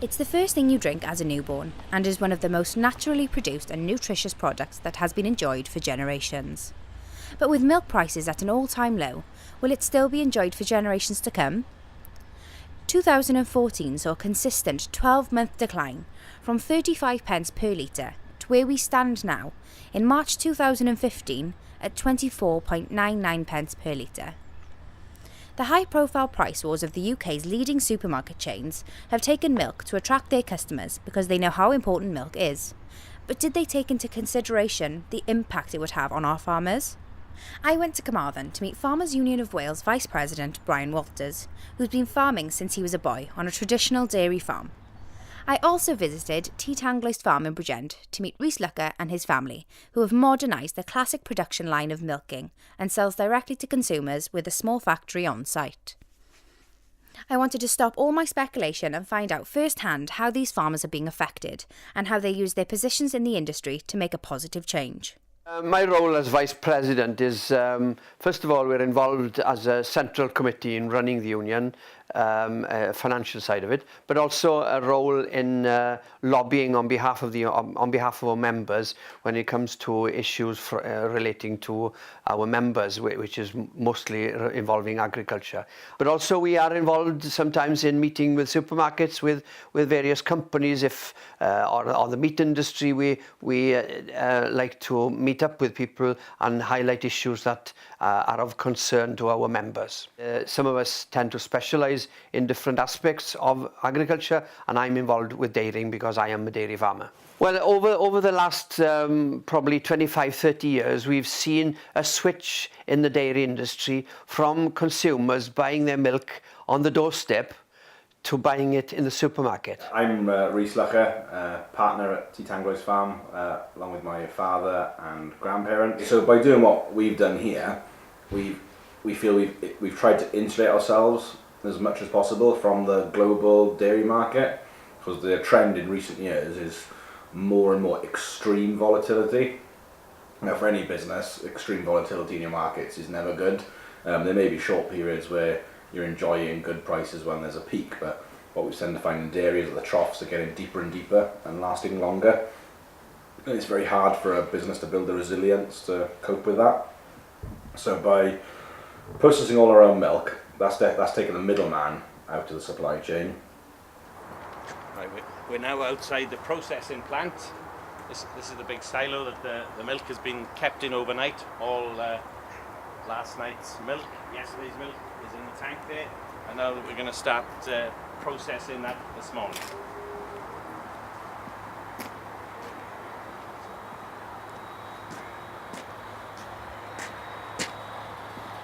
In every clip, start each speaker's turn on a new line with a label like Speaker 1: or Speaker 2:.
Speaker 1: It's the first thing you drink as a newborn and is one of the most naturally produced and nutritious products that has been enjoyed for generations. But with milk prices at an all-time low, will it still be enjoyed for generations to come? 2014 saw a consistent 12-month decline from 35 pence per litre to where we stand now in March 2015 at 24.99 pence per litre. The high-profile price wars of the UK's leading supermarket chains have taken milk to attract their customers because they know how important milk is. But did they take into consideration the impact it would have on our farmers? I went to Carmarthen to meet Farmers Union of Wales Vice President Brian Walters, who's been farming since he was a boy on a traditional dairy farm. I also visited T Tangloist Farm in Bridgend to meet Rhys Lucker and his family, who have modernised the classic production line of milking and sells directly to consumers with a small factory on site. I wanted to stop all my speculation and find out firsthand how these farmers are being affected and how they use their positions in the industry to make a positive change.
Speaker 2: My role as Vice President is, first of all, we're involved as a central committee in running the union, financial side of it, but also a role in lobbying on behalf of our members when it comes to issues relating to our members, which is mostly involving agriculture. But also we are involved sometimes in meeting with supermarkets, with various companies, or the meat industry. We like to meet up with people and highlight issues that are of concern to our members. Some of us tend to specialise in different aspects of agriculture, and I'm involved with dairying because I am a dairy farmer. Well, over the last probably 25-30 years, we've seen a switch in the dairy industry from consumers buying their milk on the doorstep to buying it in the supermarket.
Speaker 3: I'm Rhys Lucker, partner at T Tangloist Farm, along with my father and grandparents. So by doing what we've done here, we feel we've tried to insulate ourselves as much as possible from the global dairy market, because the trend in recent years is more and more extreme volatility. Now, for any business, extreme volatility in your markets is never good. There may be short periods where you're enjoying good prices when there's a peak, but what we tend to find in dairy is that the troughs are getting deeper and deeper and lasting longer. And it's very hard for a business to build the resilience to cope with that. So by processing all our own milk, that's taking the middleman out of the supply chain.
Speaker 4: Right, we're now outside the processing plant. This is the big silo that the milk has been kept in overnight. All last night's milk, yesterday's milk is in the tank there, and now we're going to start processing that this morning.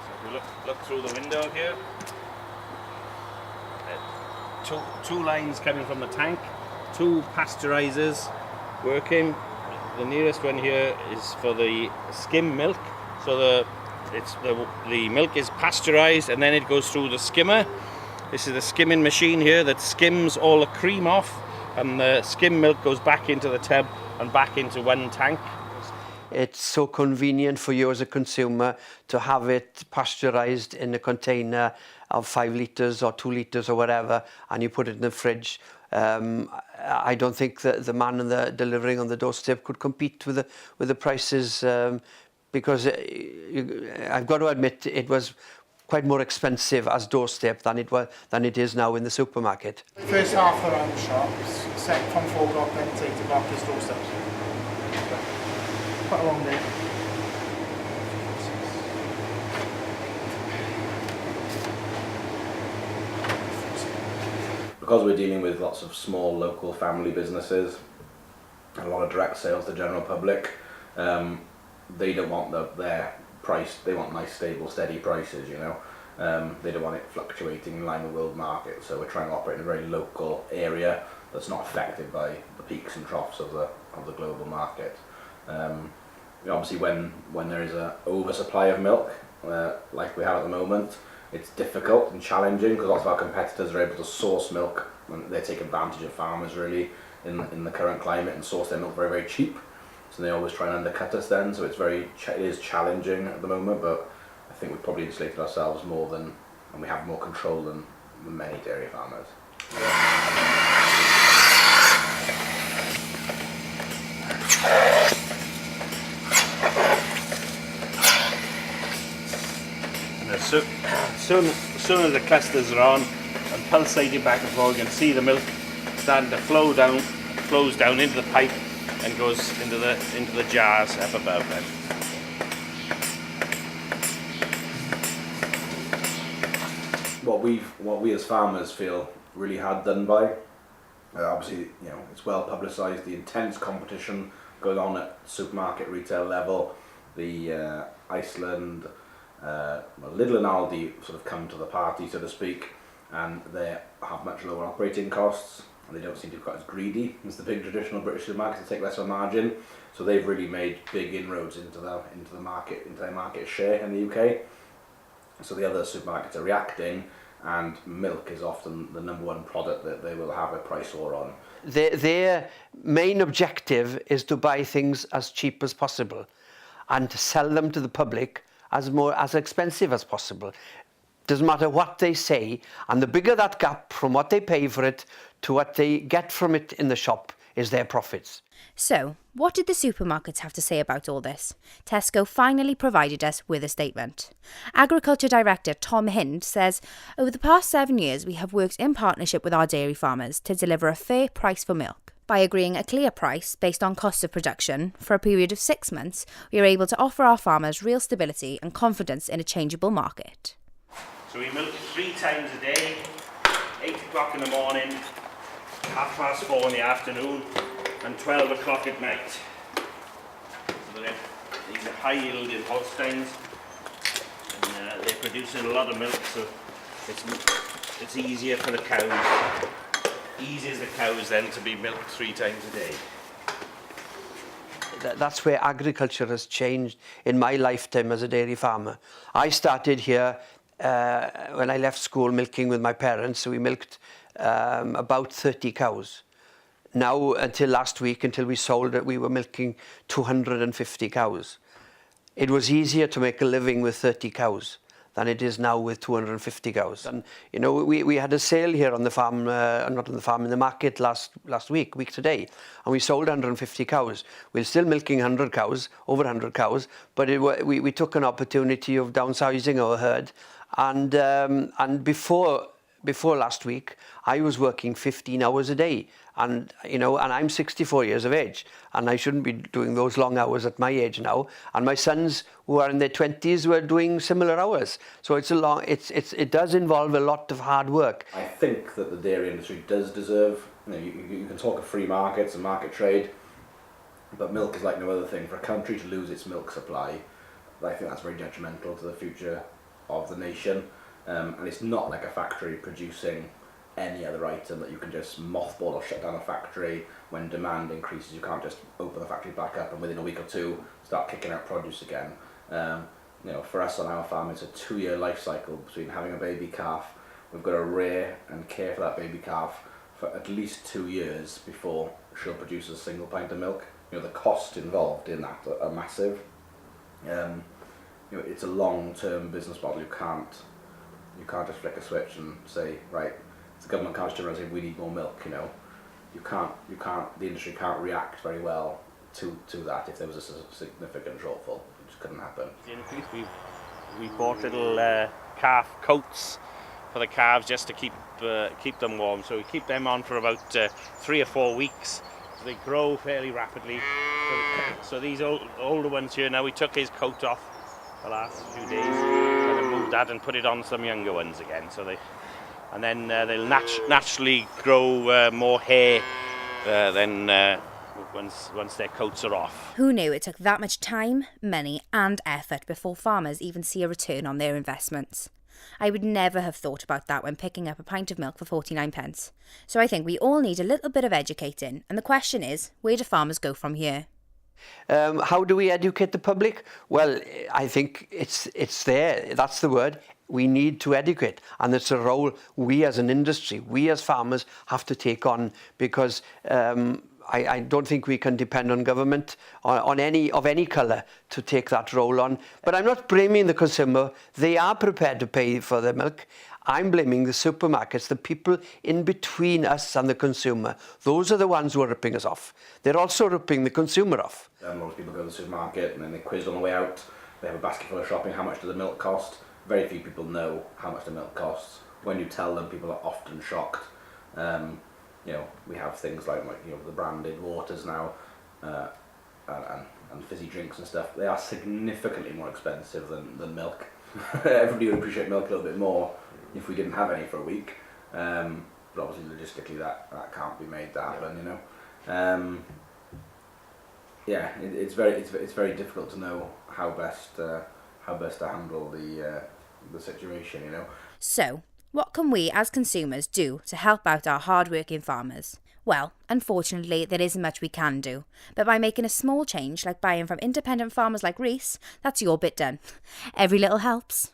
Speaker 4: So if we look through the window here, two lines coming from the tank, two pasteurizers working. The nearest one here is for the skim milk, so the milk is pasteurized and then it goes through the skimmer. This is the skimming machine here that skims all the cream off, and the skim milk goes back into the tub and back into one tank.
Speaker 2: It's so convenient for you as a consumer to have it pasteurized in a container of 5 litres or 2 litres or whatever, and you put it in the fridge. I don't think that the man delivering on the doorstep could compete with the prices, because I've got to admit it was quite more expensive as doorstep than it is now in the supermarket.
Speaker 5: First half around the shops, second from 4 o'clock, then 8 o'clock is doorsteps. Quite a long day.
Speaker 3: Because we're dealing with lots of small local family businesses, a lot of direct sales to the general public, they don't want their price, they want nice, stable, steady prices, you know. They don't want it fluctuating in line with the world market, so we're trying to operate in a very local area that's not affected by the peaks and troughs of the global market. Obviously when there is an oversupply of milk, like we have at the moment, it's difficult and challenging because lots of our competitors are able to source milk, and they take advantage of farmers really in the current climate and source their milk very, very cheap. So they always try and undercut us then, so it is challenging at the moment, but I think we've probably insulated ourselves more and we have more control than many dairy farmers.
Speaker 4: And as soon as the clusters are on and pulsating back and forth, you can see the milk starting to flows down into the pipe and goes into the jars up above them.
Speaker 3: What we as farmers feel really hard done by. Obviously, it's well publicised, the intense competition going on at supermarket retail level. The Iceland, Lidl and Aldi sort of come to the party, so to speak, and they have much lower operating costs, and they don't seem to be quite as greedy as the big traditional British supermarkets to take less of a margin. So they've really made big inroads into the market, into their market share in the UK. So the other supermarkets are reacting, and milk is often the number one product that they will have a price war on.
Speaker 2: Their main objective is to buy things as cheap as possible and to sell them to the public as expensive as possible. Doesn't matter what they say, and the bigger that gap from what they pay for it to what they get from it in the shop is their profits.
Speaker 1: So, what did the supermarkets have to say about all this? Tesco finally provided us with a statement. Agriculture Director Tom Hind says, over the past 7 years we have worked in partnership with our dairy farmers to deliver a fair price for milk. By agreeing a clear price based on cost of production for a period of 6 months, we are able to offer our farmers real stability and confidence in a changeable market.
Speaker 4: So we milk 3 times a day, 8 o'clock in the morning, 4:30 in the afternoon, and 12 o'clock at night. So these are high yielding Holsteins, and they're producing a lot of milk, so it's easier for the cows. Easy as the cows then to be milked 3 times a day.
Speaker 2: That's where agriculture has changed in my lifetime as a dairy farmer. I started here when I left school milking with my parents, so we milked about 30 cows. Now, until last week, until we sold it, we were milking 250 cows. It was easier to make a living with 30 cows than it is now with 250 cows. And we had a sale here on the farm, not on the farm, in the market last week today, and we sold 150 cows. We're still milking 100 cows, over 100 cows, but we took an opportunity of downsizing our herd, and before last week, I was working 15 hours a day, and I'm 64 years of age, and I shouldn't be doing those long hours at my age now. And my sons, who are in their 20s, were doing similar hours. So it does involve a lot of hard work.
Speaker 3: I think that the dairy industry does deserve. You can talk of free markets and market trade, but milk is like no other thing. For a country to lose its milk supply, I think that's very detrimental to the future of the nation. And it's not like a factory producing any other item that you can just mothball or shut down a factory. When demand increases, you can't just open the factory back up and within a week or two start kicking out produce again. For us on our farm, it's a 2-year life cycle between having a baby calf. We've got to rear and care for that baby calf for at least 2 years before she'll produce a single pint of milk. The cost involved in that are massive. It's a long-term business model. You can't just flick a switch and say, right, the government can't just turn around and say we need more milk. You can't. The industry can't react very well to that if there was a significant shortfall. It just couldn't happen.
Speaker 4: We bought little calf coats for the calves just to keep them warm. So we keep them on for about 3 or 4 weeks. So they grow fairly rapidly. So these older ones here now, we took his coat off the last few days and then moved that and put it on some younger ones again. So they'll naturally grow more hair than once their coats are off.
Speaker 1: Who knew it took that much time, money and effort before farmers even see a return on their investments? I would never have thought about that when picking up a pint of milk for 49 pence. So I think we all need a little bit of educating, and the question is, where do farmers go from here?
Speaker 2: How do we educate the public? Well, I think it's there. That's the word. We need to educate, and it's a role we as an industry, we as farmers have to take on, because I don't think we can depend on government on any colour to take that role on. But I'm not blaming the consumer. They are prepared to pay for the milk, I'm blaming the supermarkets, the people in between us and the consumer. Those are the ones who are ripping us off. They're also ripping the consumer off.
Speaker 3: Most people go to the supermarket and then they quiz on the way out. They have a basket full of shopping. How much does the milk cost? Very few people know how much the milk costs. When you tell them, people are often shocked. You know, we have things like you know, the branded waters now, and fizzy drinks and stuff. They are significantly more expensive than milk. Everybody would appreciate milk a little bit more if we didn't have any for a week. But obviously, logistically, that can't be made to happen. You know. Yeah, it's very difficult to know how best to handle the situation. You know.
Speaker 1: So, what can we as consumers do to help out our hard-working farmers? Well, unfortunately, there isn't much we can do, but by making a small change, like buying from independent farmers like Reese, that's your bit done. Every little helps.